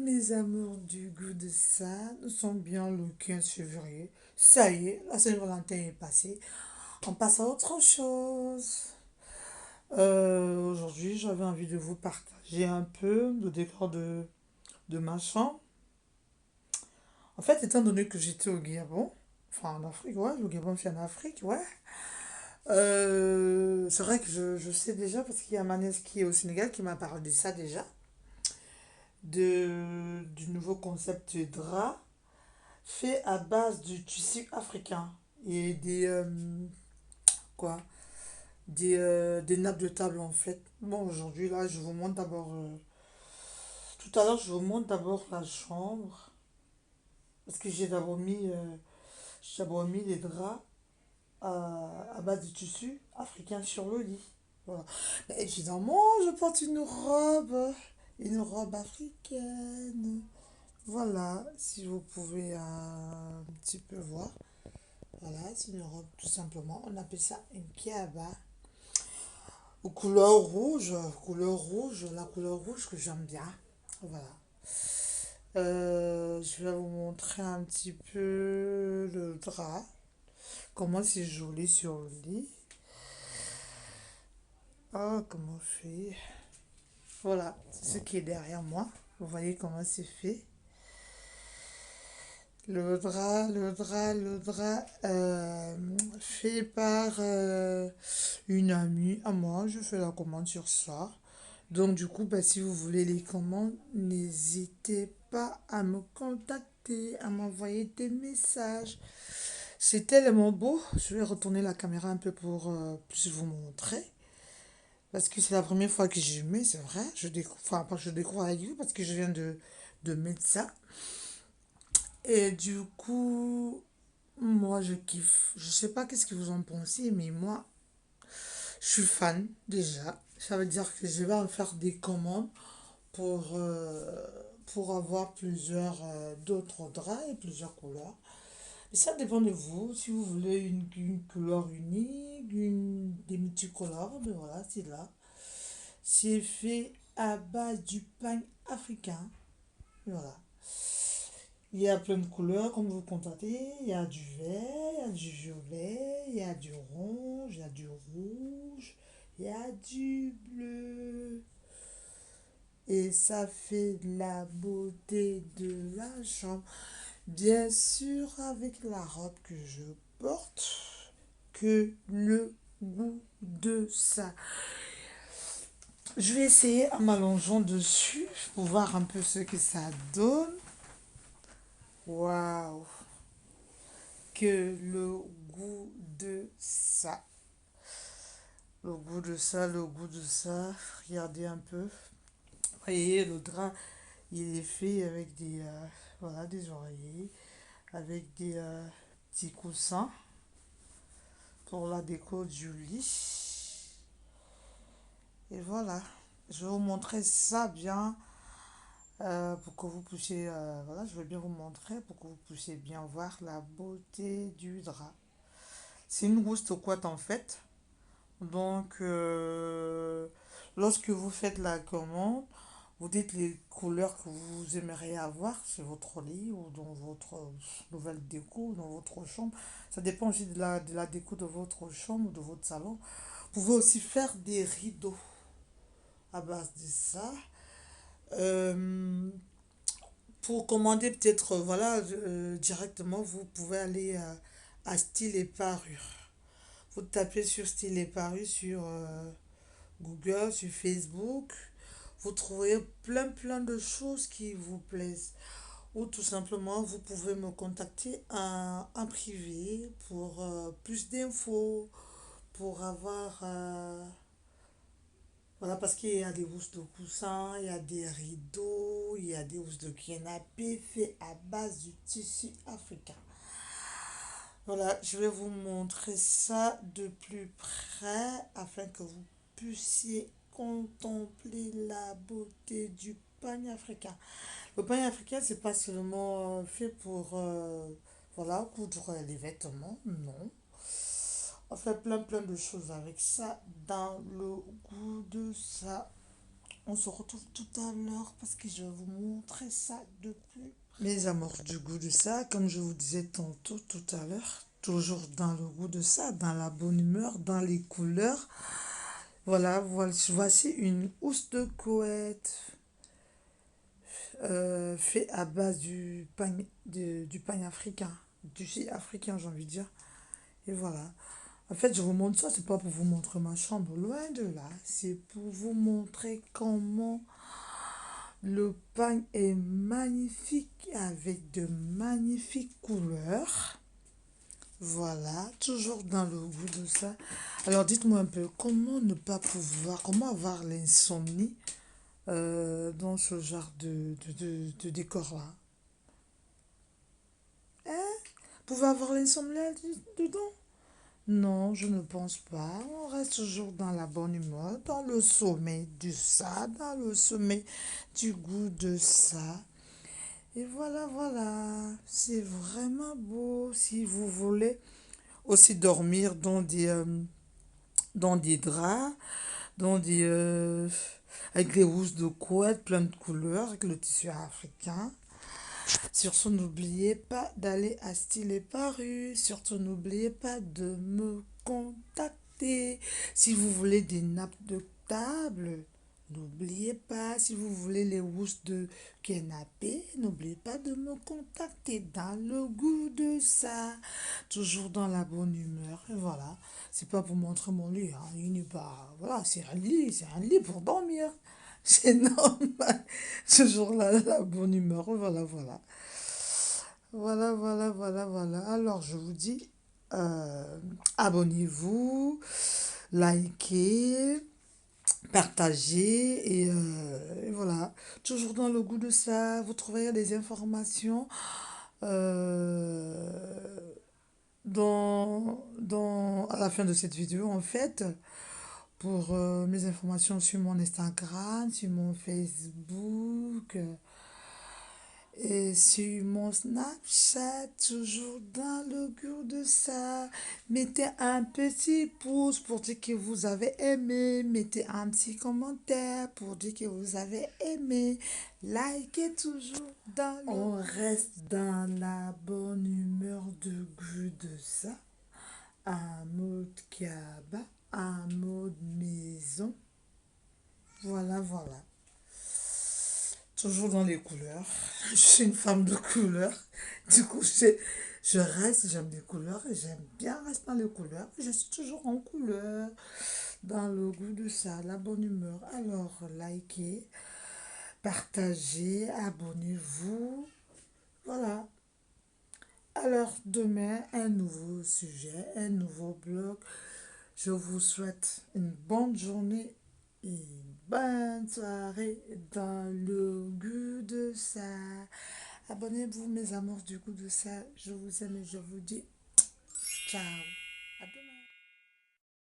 mes amours du goût de ça, nous sommes bien le 15 février. Ça y est, la Saint-Valentin est passée. On passe à autre chose. Aujourd'hui, j'avais envie de vous partager un peu le décor de ma chambre. En fait, étant donné que j'étais au Gabon, enfin en Afrique, ouais, le Gabon c'est en Afrique, ouais. C'est vrai que je sais déjà parce qu'il y a ma nièce qui est au Sénégal qui m'a parlé de ça déjà. Du nouveau concept de drap fait à base du tissu africain et quoi des nappes de table en fait. Bon, aujourd'hui là je vous montre d'abord tout à l'heure je vous montre d'abord la chambre parce que j'ai d'abord mis les draps à base de tissu africain sur le lit. Voilà. Mais évidemment je porte une robe africaine. Voilà, si vous pouvez un petit peu voir. Voilà, c'est une robe tout simplement. On appelle ça une kiaba. Aux couleur rouge, la couleur rouge que j'aime bien. Voilà. Je vais vous montrer un petit peu le drap. Comment c'est joli sur le lit. Ah, comment on fait. Voilà, c'est ce qui est derrière moi. Vous voyez comment c'est fait. Le drap fait par une amie à moi. Je fais la commande sur ça. Donc du coup, bah, si vous voulez les commandes, n'hésitez pas à me contacter, à m'envoyer des messages. C'est tellement beau. Je vais retourner la caméra un peu pour plus vous montrer. Parce que c'est la première fois que j'y mets, c'est vrai. Je découvre, enfin, pas que je découvre avec vous parce que je viens de mettre ça. Et du coup, moi je kiffe. Je sais pas qu'est-ce que vous en pensez, mais moi, je suis fan déjà. Ça veut dire que je vais en faire des commandes pour avoir plusieurs d'autres draps et plusieurs couleurs. Et ça dépend de vous. Si vous voulez une couleur unique, des multicolores, ben voilà, c'est là. C'est fait à base du pain africain. Voilà. Il y a plein de couleurs, comme vous constatez. Il y a du vert, il y a du violet, il y a du orange, il y a du rouge, il y a du bleu. Et ça fait la beauté de la chambre. Bien sûr, avec la robe que je porte, que le goût de ça. Je vais essayer en m'allongeant dessus pour voir un peu ce que ça donne. Waouh! Que le goût de ça. Le goût de ça, le goût de ça. Regardez un peu. Vous voyez, le drap, il est fait avec voilà, des oreillers, avec des petits coussins pour la déco du lit. Et voilà. Je vais vous montrer ça bien pour que vous puissiez, voilà, je vais bien vous montrer pour que vous puissiez bien voir la beauté du drap. C'est une rousse couette en fait. Donc, lorsque vous faites la commande, vous dites les couleurs que vous aimeriez avoir sur votre lit ou dans votre nouvelle déco, dans votre chambre. Ça dépend aussi de la déco de votre chambre ou de votre salon. Vous pouvez aussi faire des rideaux à base de ça. Euh, pour commander peut-être, voilà, directement, vous pouvez aller à Style et Parure. Vous tapez sur Style et Parure sur Google, sur Facebook. Vous trouverez plein de choses qui vous plaisent. Ou tout simplement, vous pouvez me contacter en privé pour plus d'infos, pour avoir... voilà, parce qu'il y a des housses de coussins, il y a des rideaux, il y a des housses de canapé fait à base du tissu africain. Voilà, je vais vous montrer ça de plus près afin que vous puissiez contempler la beauté du pagne africain. Le pagne africain, c'est pas seulement fait pour voilà, coudre les vêtements, non. On fait plein de choses avec ça dans le goût de ça. On se retrouve tout à l'heure parce que je vais vous montrer ça de plus. Mes amours du goût de ça, comme je vous disais tantôt tout à l'heure, toujours dans le goût de ça, dans la bonne humeur, dans les couleurs. Voilà, voici une housse de couette fait à base du pain africain, du chili africain, j'ai envie de dire. Et voilà. En fait, je vous montre ça, c'est pas pour vous montrer ma chambre, loin de là. C'est pour vous montrer comment le pain est magnifique avec de magnifiques couleurs. Voilà, toujours dans le goût de ça. Alors dites-moi un peu, comment ne pas pouvoir, comment avoir l'insomnie dans ce genre de décor-là? Vous pouvez avoir l'insomnie dedans? Non, je ne pense pas. On reste toujours dans la bonne humeur, dans le sommet du ça, dans le sommet du goût de ça. Et voilà, voilà. C'est vraiment beau si vous voulez aussi dormir dans des draps, dans avec des housses de couette, plein de couleurs, avec le tissu africain. Surtout, n'oubliez pas d'aller à Style et Paru. Surtout, n'oubliez pas de me contacter. Si vous voulez des nappes de table, n'oubliez pas. Si vous voulez les housses de canapé, n'oubliez pas de me contacter dans le goût de ça. Toujours dans la bonne humeur. Et voilà. C'est pas pour montrer mon lit. Hein. Il n'est pas. Voilà, c'est un lit pour dormir. C'est normal. Toujours là, la bonne humeur. Voilà, voilà. Voilà, voilà, voilà, voilà. Alors, je vous dis, abonnez-vous, likez, partagez et voilà. Toujours dans le goût de ça, vous trouverez des informations euh, à la fin de cette vidéo, en fait, pour mes informations sur mon Instagram, sur mon Facebook. Et sur mon Snapchat, toujours dans le goût de ça. Mettez un petit pouce pour dire que vous avez aimé. Mettez un petit commentaire pour dire que vous avez aimé. Likez toujours dans le... On reste dans la bonne humeur de goût de ça. Un mode cabas, un mode maison. Voilà, voilà. Toujours dans les couleurs. Je suis une femme de couleurs. Du coup, je reste, j'aime les couleurs et j'aime bien rester dans les couleurs. Je suis toujours en couleur, dans le goût de ça, la bonne humeur. Alors, likez, partagez, abonnez-vous. Voilà. Alors, demain, un nouveau sujet, un nouveau blog. Je vous souhaite une bonne journée et une bonne soirée dans le goût de ça. Abonnez-vous, mes amours du goût de ça. Je vous aime et je vous dis ciao.